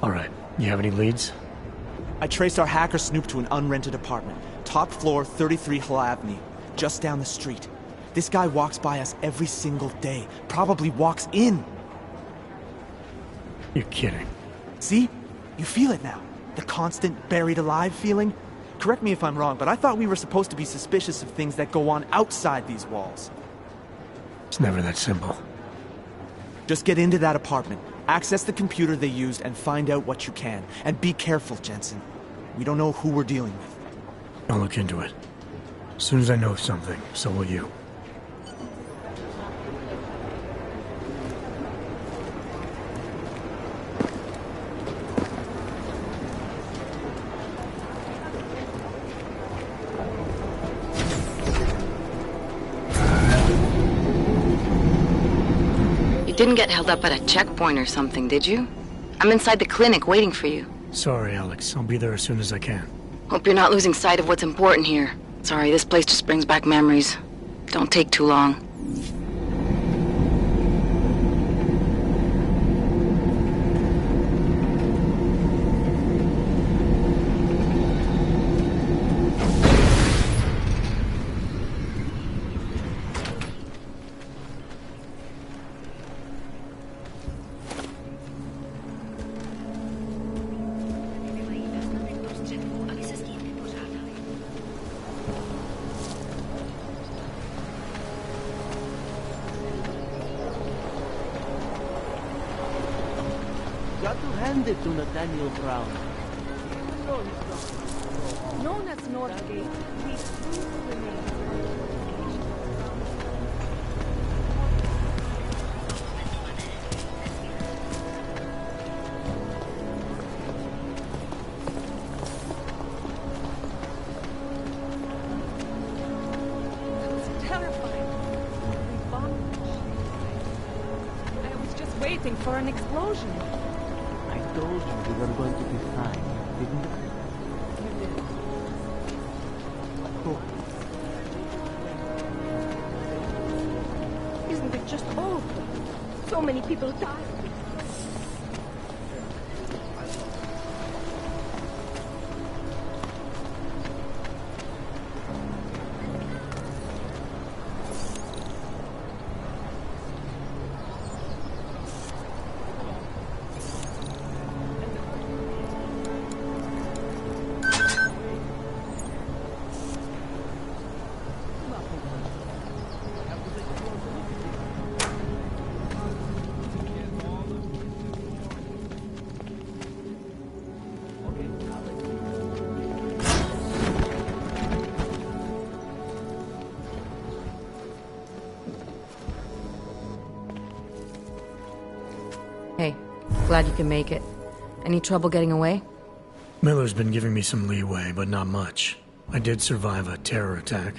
Alright, you have any leads? I traced our hacker snoop to an unrented apartment. Top floor, 33 Hull Avenue. Just down the street. This guy walks by us every single day. Probably walks in. You're kidding. See? You feel it now. The constant buried alive feeling. Correct me if I'm wrong, but I thought we were supposed to be suspicious of things that go on outside these walls. It's never that simple. Just get into that apartment, access the computer they used, and find out what you can. And be careful, Jensen. We don't know who we're dealing with. I'll look into it. As soon as I know something, so will you. Didn't get held up at a checkpoint or something, did you? I'm inside the clinic waiting for you. Sorry, Alex. I'll be there as soon as I can. Hope you're not losing sight of what's important here. Sorry, this place just brings back memories. Don't take too long. Got to hand it to Nathaniel Brown. Known as Northgate, we still remain. Waiting for an explosion. I told you we were going to be fine, didn't I? You did. Oh. Isn't it just awful? So many people died. Hey, glad you can make it. Any trouble getting away? Miller's been giving me some leeway, but not much. I did survive a terror attack.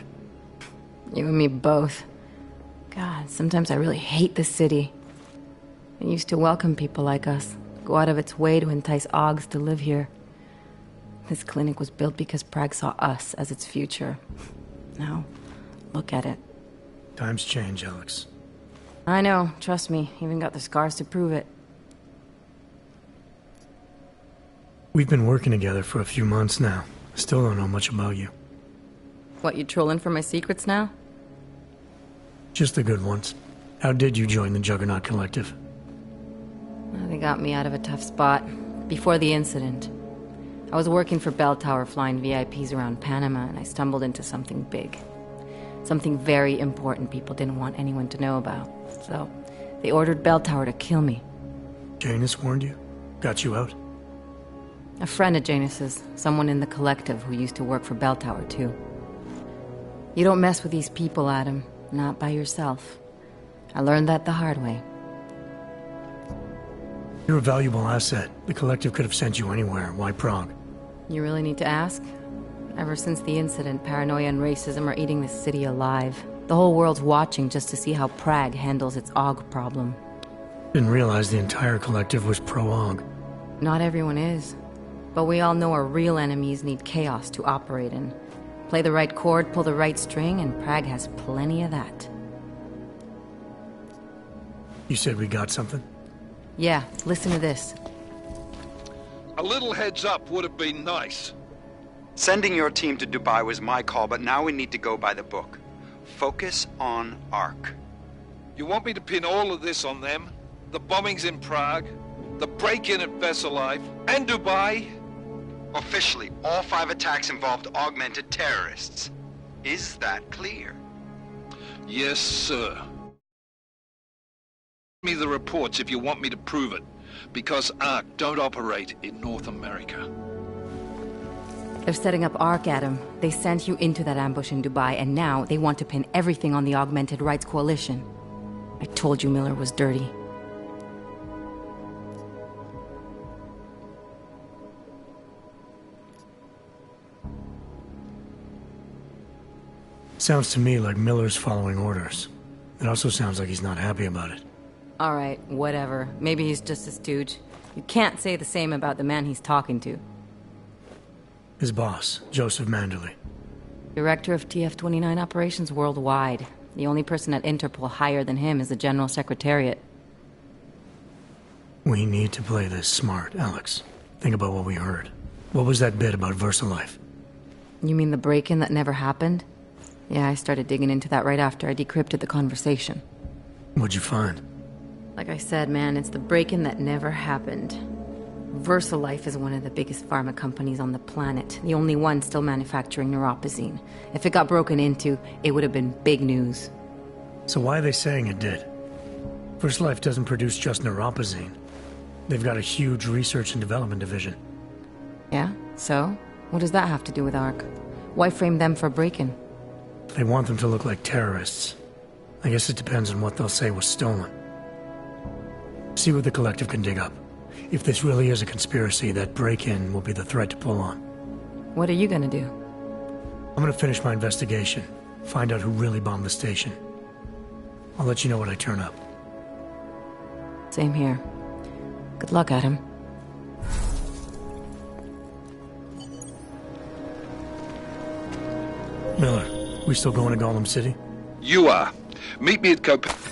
You and me both. God, sometimes I really hate this city. It used to welcome people like us, go out of its way to entice Augs to live here. This clinic was built because Prague saw us as its future. Now, look at it. Times change, Alex. I know, trust me, even got the scars to prove it. We've been working together for a few months now. Still don't know much about you. What, you trolling for my secrets now? Just the good ones. How did you join the Juggernaut Collective? They got me out of a tough spot. Before the incident. I was working for Bell Tower flying VIPs around Panama, and I stumbled into something big. Something very important people didn't want anyone to know about. So, they ordered Bell Tower to kill me. Janus warned you? Got you out? A friend of Janus's, someone in the collective who used to work for Bell Tower too. You don't mess with these people, Adam. Not by yourself. I learned that the hard way. You're a valuable asset. The collective could have sent you anywhere. Why Prague? You really need to ask? Ever since the incident, paranoia and racism are eating this city alive. The whole world's watching just to see how Prague handles its AUG problem. Didn't realize the entire collective was pro-AUG. Not everyone is. But we all know our real enemies need chaos to operate in. Play the right chord, pull the right string, and Prague has plenty of that. You said we got something? Yeah, listen to this. A little heads up would have been nice. Sending your team to Dubai was my call, but now we need to go by the book. Focus on Ark. You want me to pin all of this on them? The bombings in Prague, the break-in at Veselaiv, and Dubai? Officially, all 5 attacks involved augmented terrorists. Is that clear? Yes, sir. Give me the reports if you want me to prove it, because Ark don't operate in North America. They're setting up Ark, Adam. They sent you into that ambush in Dubai, and now they want to pin everything on the Augmented Rights Coalition. I told you Miller was dirty. Sounds to me like Miller's following orders. It also sounds like he's not happy about it. All right, whatever. Maybe he's just a stooge. You can't say the same about the man he's talking to. His boss, Joseph Manderley. Director of TF-29 operations worldwide. The only person at Interpol higher than him is the General Secretariat. We need to play this smart, Alex. Think about what we heard. What was that bit about VersaLife? You mean the break-in that never happened? Yeah, I started digging into that right after I decrypted the conversation. What'd you find? Like I said, man, it's the break-in that never happened. VersaLife is one of the biggest pharma companies on the planet, the only one still manufacturing neuropozyne. If it got broken into, it would have been big news. So why are they saying it did? VersaLife doesn't produce just neuropozyne. They've got a huge research and development division. Yeah? So? What does that have to do with Ark? Why frame them for break-in? They want them to look like terrorists. I guess it depends on what they'll say was stolen. See what the collective can dig up. If this really is a conspiracy, that break-in will be the thread to pull on. What are you gonna do? I'm gonna finish my investigation, find out who really bombed the station. I'll let you know when I turn up. Same here. Good luck, Adam. Miller, we still going to Gollum City? You are. Meet me at Copenhagen's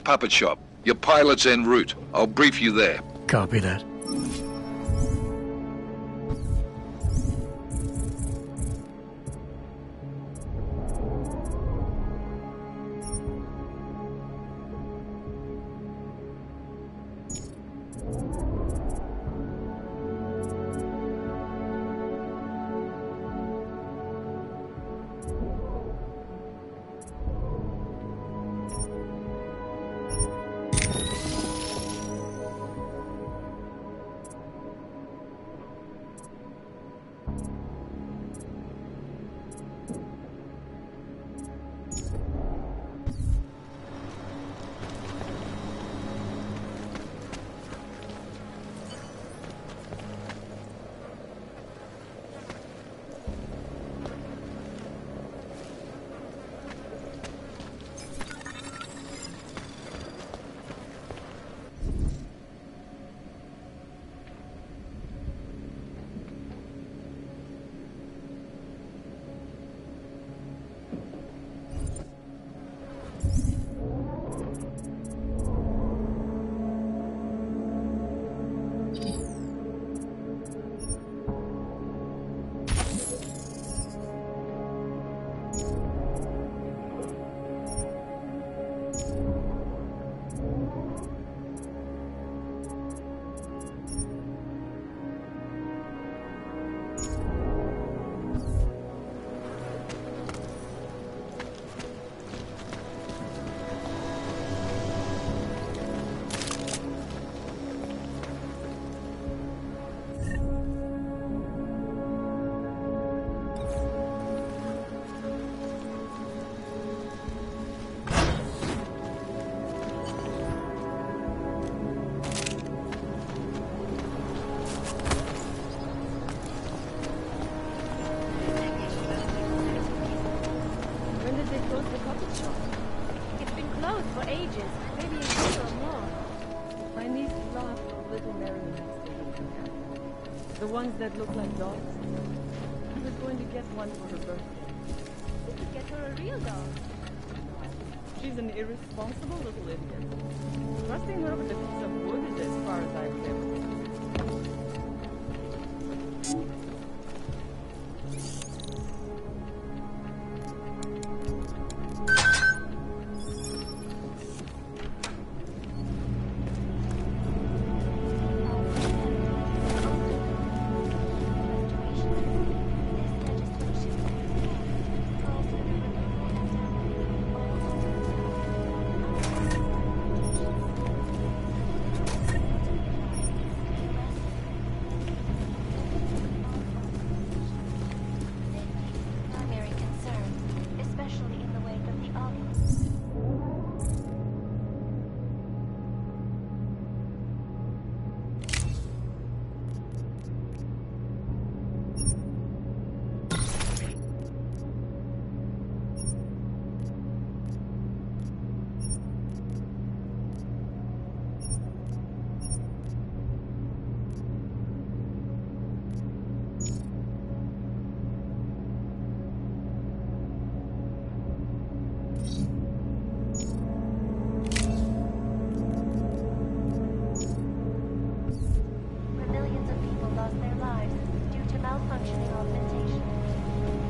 puppet shop. Your pilot's en route. I'll brief you there. Copy that. For ages, maybe a year or more. My niece laughed a little merrily next to him. The ones that look like dogs. I was going to get one for her birthday. We could get her a real dog. She's an irresponsible little idiot. Trusting her with a piece of wood is as far as I would ever go. Primary concern, especially in the wake of the obvious. Where millions of people lost their lives due to malfunctioning augmentation.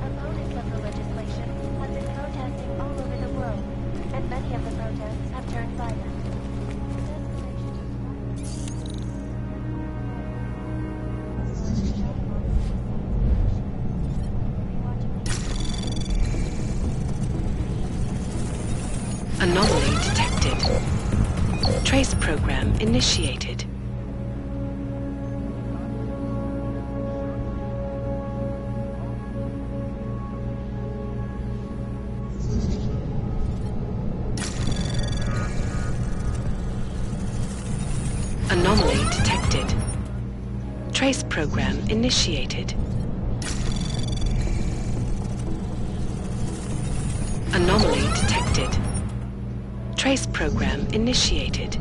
Opponents of the legislation have been protesting all over the world, and many of the protests have turned violent. Anomaly detected. Trace program initiated. Anomaly detected. Trace program initiated. Anomaly detected. Trace program initiated.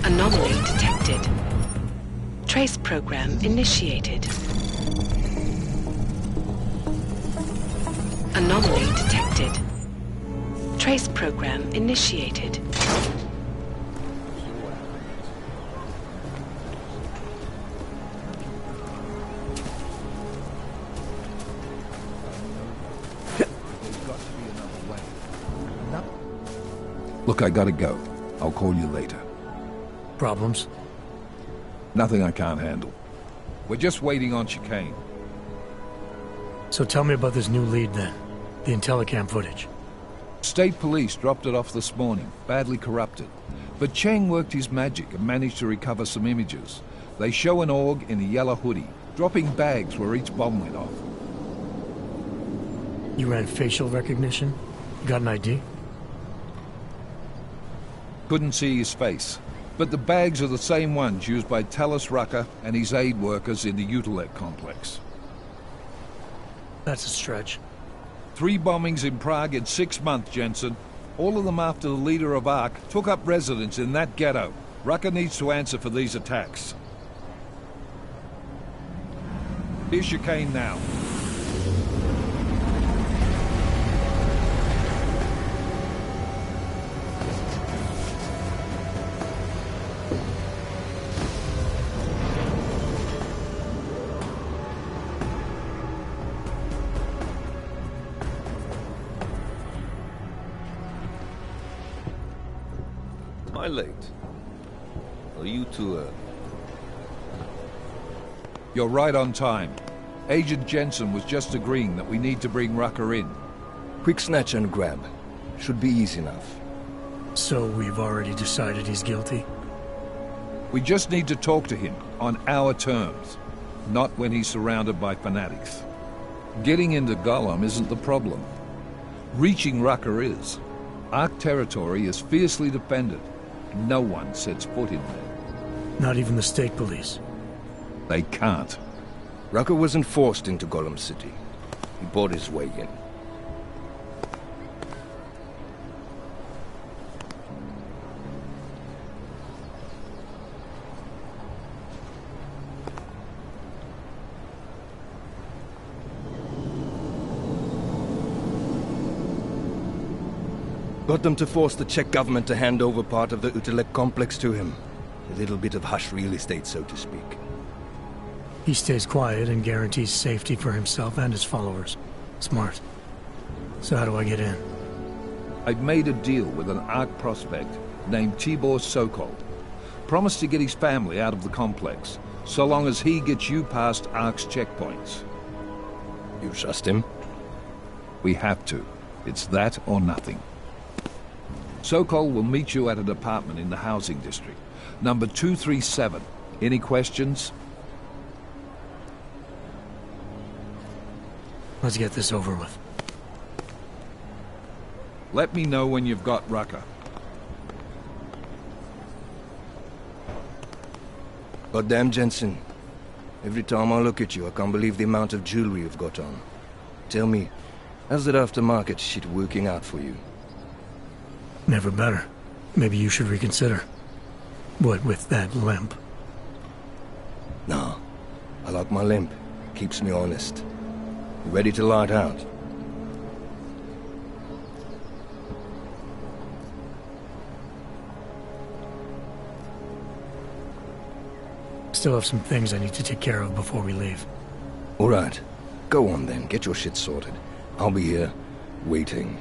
Anomaly detected. Trace program initiated. Anomaly detected. Trace program initiated. Look, I gotta go. I'll call you later. Problems? Nothing I can't handle. We're just waiting on chicane. So tell me about this new lead then. The Intellicam footage. State police dropped it off this morning, badly corrupted. But Cheng worked his magic and managed to recover some images. They show an org in a yellow hoodie, dropping bags where each bomb went off. You ran facial recognition? You got an ID? Couldn't see his face. But the bags are the same ones used by Talos Rucker and his aid workers in the Utilet complex. That's a stretch. 3 bombings in Prague in 6 months, Jensen. All of them after the leader of ARC took up residence in that ghetto. Rucker needs to answer for these attacks. Here's chicane now. Am I late? Are you too early? You're right on time. Agent Jensen was just agreeing that we need to bring Rucker in. Quick snatch and grab. Should be easy enough. So we've already decided he's guilty? We just need to talk to him on our terms, not when he's surrounded by fanatics. Getting into Gollum isn't the problem. Reaching Rucker is. Ark territory is fiercely defended. No one sets foot in there. Not even the state police? They can't. Rucker wasn't forced into Gollum City. He bought his way in. Got them to force the Czech government to hand over part of the Utelek complex to him. A little bit of hush real estate, so to speak. He stays quiet and guarantees safety for himself and his followers. Smart. So how do I get in? I've made a deal with an ARC prospect named Tibor Sokol. Promised to get his family out of the complex, so long as he gets you past ARC's checkpoints. You trust him? We have to. It's that or nothing. Sokol will meet you at an apartment in the housing district. Number 237. Any questions? Let's get this over with. Let me know when you've got Rucker. Goddamn, Jensen. Every time I look at you, I can't believe the amount of jewelry you've got on. Tell me, how's that aftermarket shit working out for you? Never better. Maybe you should reconsider. What with that limp? Nah, I like my limp. Keeps me honest. You ready to light out? Still have some things I need to take care of before we leave. All right. Go on then, get your shit sorted. I'll be here, waiting.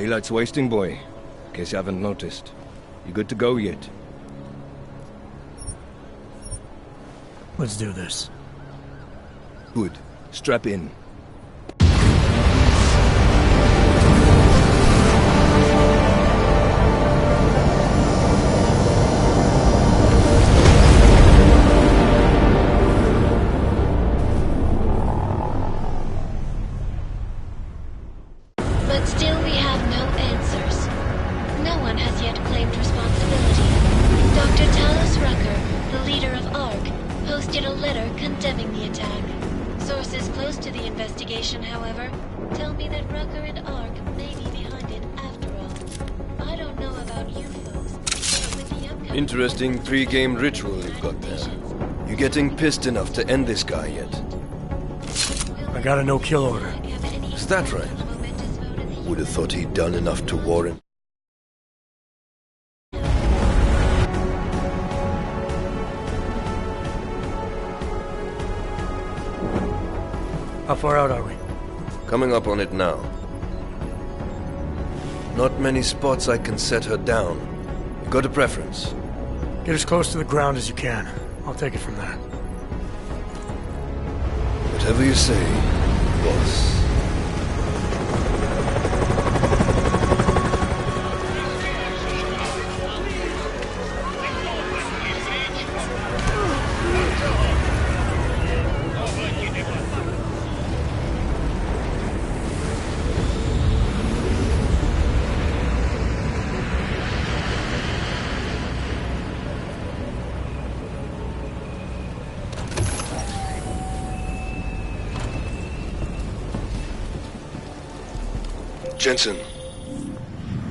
Daylight's wasting, boy. In case you haven't noticed. You good to go yet? Let's do this. Good. Strap in. But still we have no answers. No one has yet claimed responsibility. Dr. Talos Rucker, the leader of ARC, posted a letter condemning the attack. Sources close to the investigation, however, tell me that Rucker and ARC may be behind it after all. I don't know about you folks, but with the upcoming... Interesting pre-game ritual you've got there. You getting pissed enough to end this guy yet? I got a no-kill order. Is that right? Would have thought he'd done enough to warrant... How far out are we? Coming up on it now. Not many spots I can set her down. You got a preference? Get as close to the ground as you can. I'll take it from there. Whatever you say, boss. Jensen,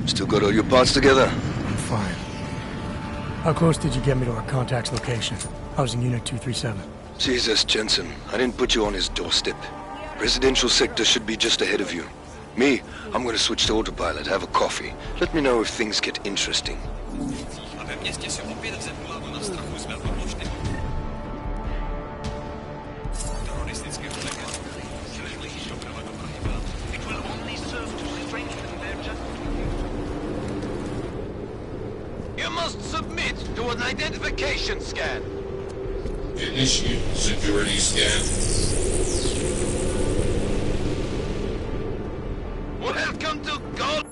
still got all your parts together? I'm fine. How close did you get me to our contact's location? I was in Unit 237. Jesus, Jensen, I didn't put you on his doorstep. Residential sector should be just ahead of you. Me, I'm gonna switch to autopilot, have a coffee. Let me know if things get interesting. You must submit to an identification scan. Initiate security scan. Welcome to God.